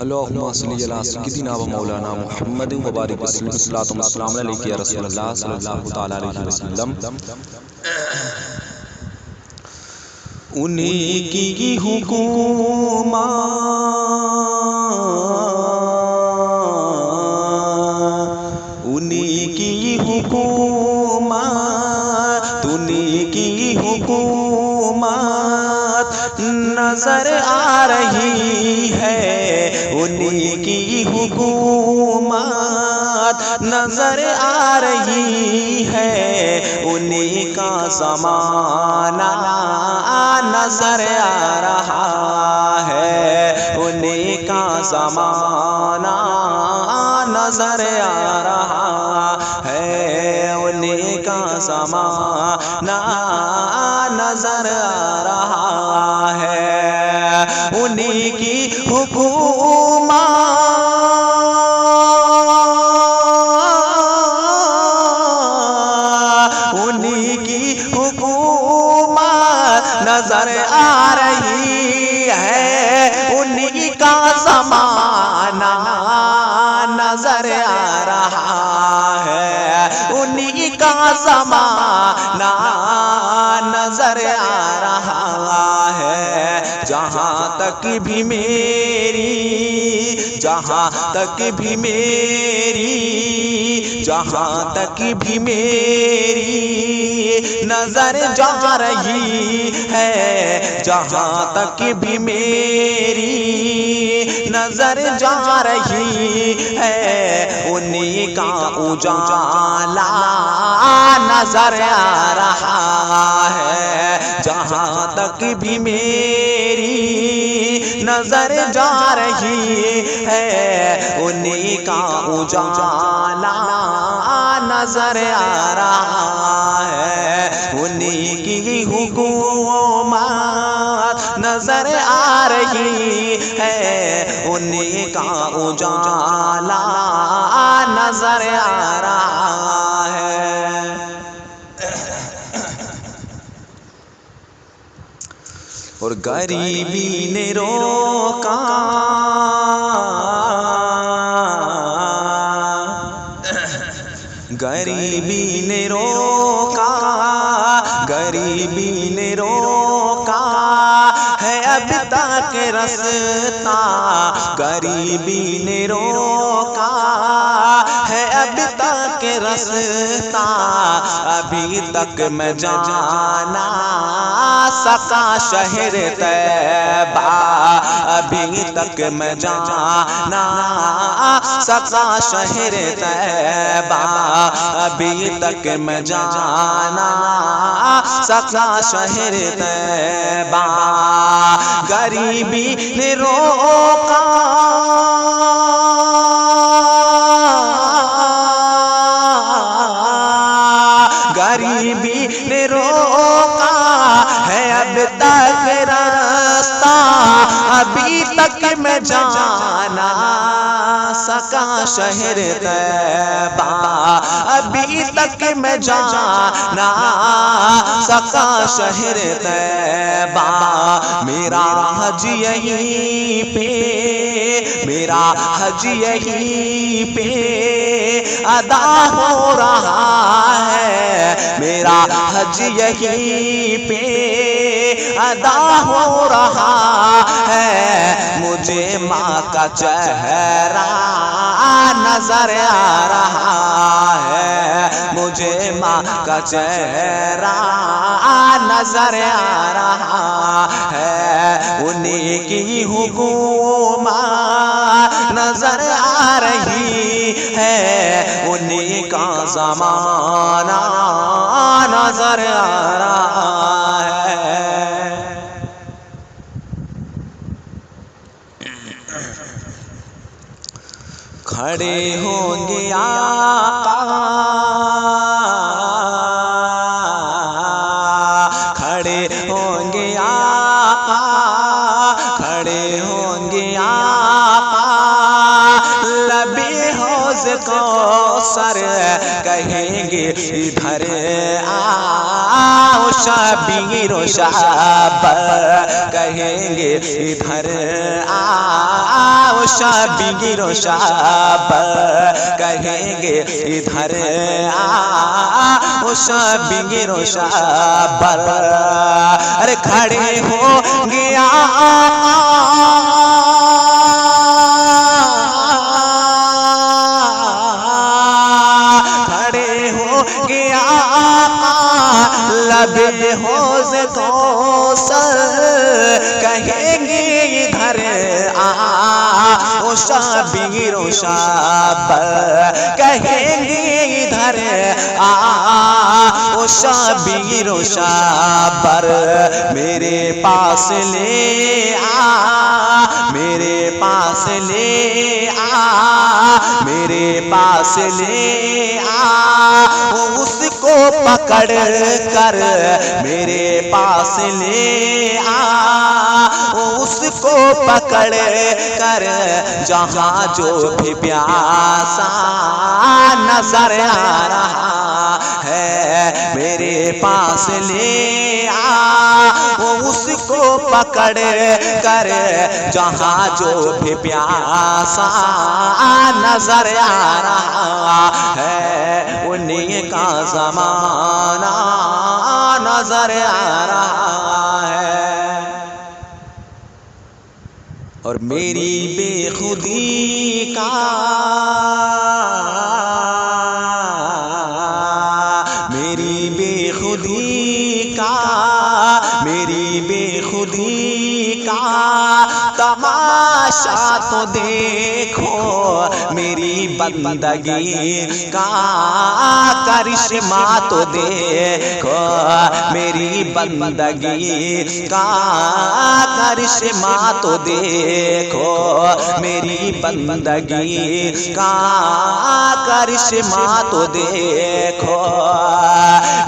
اللهم صل على سيدنا ومولانا محمد وبارك وسلم الصلاة والسلام عليك يا رسول الله صلى الله تعالی علیہ وسلم۔ انہیں کی حکومت، انہیں کی حکومت، انہیں کی حکومت نظر آ رہی ہے، انہیں کی حکومت نظر آ رہی ہے، انہیں کا زمانہ نظر آ رہا ہے، انہیں کا زمانہ نظر آ رہا ہے، انہیں کا زمانہ نظر آ رہا ہے، انہیں کی حکومت، انہیں کی حکومت نظر آ رہی ہے، انہیں کا زمانہ نظر آ رہا ہے، انہیں کا زمانہ نظر آ رہا ہے۔ جہاں تک بھی میری، جہاں تک بھی میری، جہاں تک بھی میری نظر جا رہی ہے، جہاں تک بھی میری نظر جا رہی ہے، انہیں کا اجالا نظر آ رہا ہے، جہاں تک بھی میری نظر جا رہی ہے، انہیں کا اجالا نظر آ رہا ہے، انہیں کی حکومت نظر آ رہی ہے، انہیں کا اجالا نظر آ رہا ہے۔ اور غریبی نے روکا، غریبی نے روکا، غریبی نے روکا ہے اب تک رستہ، غریبی نے روکا ہے اب تک رستہ، ابھی تک میں جانا سکا شہر طیبہ، ابھی تک میں جانا سکا شہر طیبہ، ابھی تک میں جانا سکا شہر طیبہ، غریبی نے روکا، غریبی نے روکا ہے اب تک راستہ، ابھی تک میں جانا سکا شہر طیبہ، ابھی تک میں جانا سکا شہر طیبہ، میرا حج یہیں پہ، میرا حج یہیں پہ ادا ہو رہا ہے، میرا حج یہیں پہ ادا ہو رہا ہے، مجھے ماں کا چہرہ نظر آ رہا ہے، مجھے ماں کا چہرہ نظر آ رہا ہے، انہیں کی حکومت نظر آ رہی ہے، انہیں کا زمانہ نظر آ رہا ہے۔ کھڑے ہوں گے آقا، کھڑے ہوں گے آقا، کھڑے ہوں گے آقا، لبِ حوض کوثر کہیں گے ادھر آؤ شبیر و شاب، کہیں گے ادھر آؤ شبیر و شب کہیں گے ادھر شبیر و شب ارے کھڑے ہو گیا کھڑے ہو گیا لبِ حوض کوثر کہیں گے ادھر شبیر و شب کہیں گے ادھر شبیر و شب میرے پاس لے میرے پاس لے میرے پاس لے اس کو پکڑ کر میرے پاس لے اس کو پکڑ کر جہاں جو بھی پیاسا نظر آ رہا ہے میرے پاس لے اس کو پکڑ کر جہاں جو بھی پیاسا نظر آ رہا ہے انہیں کا زمانہ نظر آ رہا ہے اور میری بے خودی کا میری بے خودی کا میری بے خودی کا تماشا تو دیکھو میری بندگی کا کرشمہ تو دیکھو میری بندگی کا کرشمہ تو دیکھو میری بندگی کا کرشمہ تو دیکھو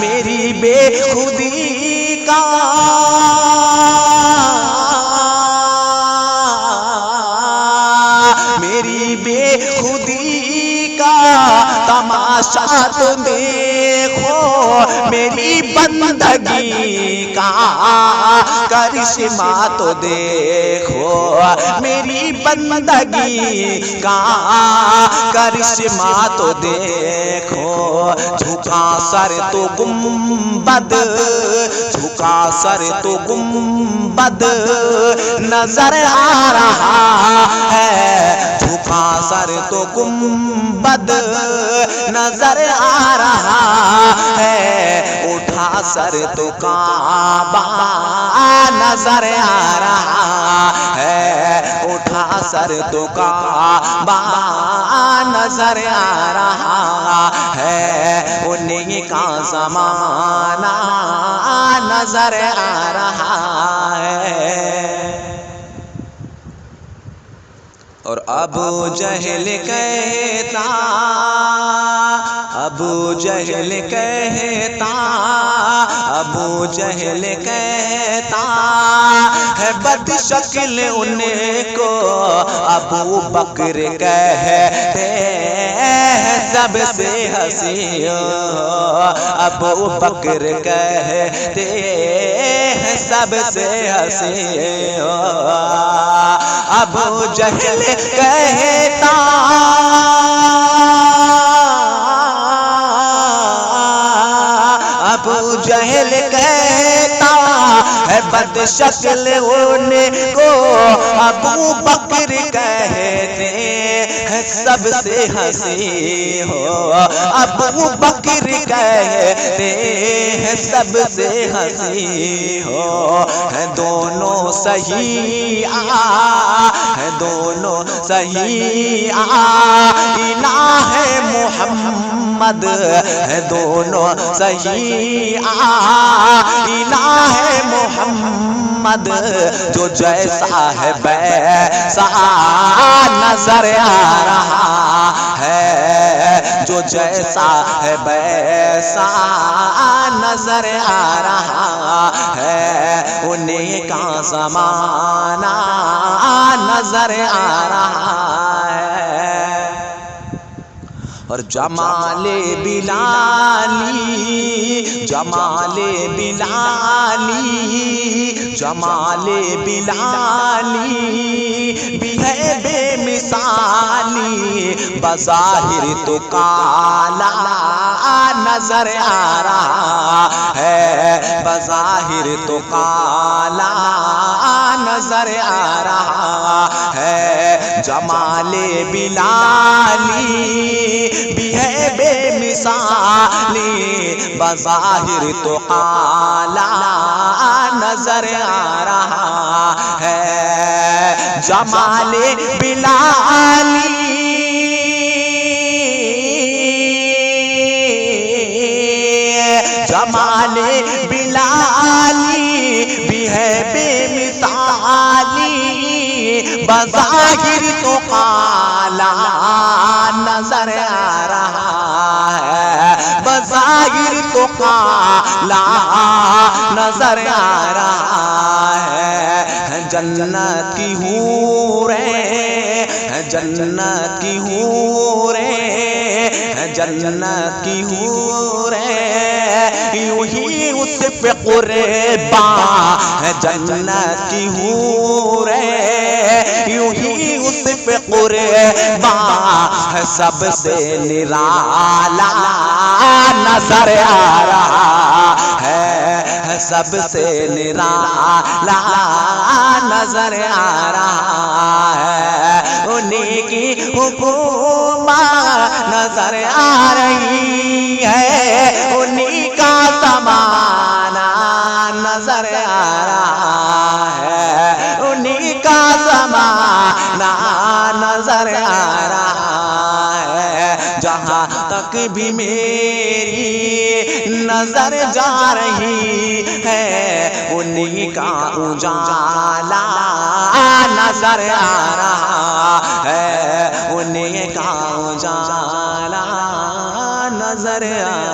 میری بے خودی کا میری بے خودی کا تماشا تو دیکھو میری بندگی کا کرشمہ تو دیکھو میری بندگی کا کرشمہ تو دیکھو جھکا سر تو گنبد جھکا سر تو گنبد نظر آ رہا ہے جھکا سر تو گنبد نظر آ رہا ہے اٹھا سر تو کعبہ نظر آ رہا ہے اٹھا سر تو کعبہ نظر آ رہا ہے انہیں کا زمانہ نظر آ رہا ہے اور ابو جہل کہتا ابو جہل کہتا ابو جہل کہتا ہے بد شکل ان کو ابو بکر کہتے ہیں سب سے حسین ابو بکر کہتے ہیں سب سے حسین ابو جہل کہتا ابو جہل کہتا ہے بد شکل ان کو ابو بکر کہتے ہیں سب سے حسین ہو ابو بکر کہتے ہیں سب سے حسین ہو ہے دونوں صحیح ہے دونوں صحیح الہ محمد ہے دونوں صحیح الہ محمد جو جیسا ہے ویسا نظر آ رہا ہے جو جیسا ہے ویسا نظر آ رہا ہے انہیں کا زمانہ نظر آ رہا ہے اور جمال بلالی جمال بلالی جمال بلالی بھی ہے بے بظاہر تو کالا نظر آ رہا ہے، بظاہر تو کالا نظر آ رہا ہے، جمال بلالی بھی ہے بے مثالی، بظاہر تو کالا نظر آ رہا ہے، جمال بلالی جمال بلالی بھی ہے بے مثالی، بظاہر تو کالا نظر آ رہا ہے، بظاہر تو کالا نظر آ رہا ہے، جنت کی حوریں، جنت کی حوریں، جنت کی حوریں یوں ہی اس پہ قربان، جنت کی حوریں یوں ہی اس پہ قربان، سب سے نرالا نظر آ رہا ہے، سب سے نرالا نظر آ رہا ہے، انہیں کی حکومت نظر آ رہی ہے، انہیں کا زمانہ نظر آ رہا ہے، انہیں کا زمانہ نظر آ رہا ہے، جہاں تک بھی میری نظر جا رہی ہے، انہیں کا اجالا نظر آ رہا ہے، انہیں کا اجالا نظر آ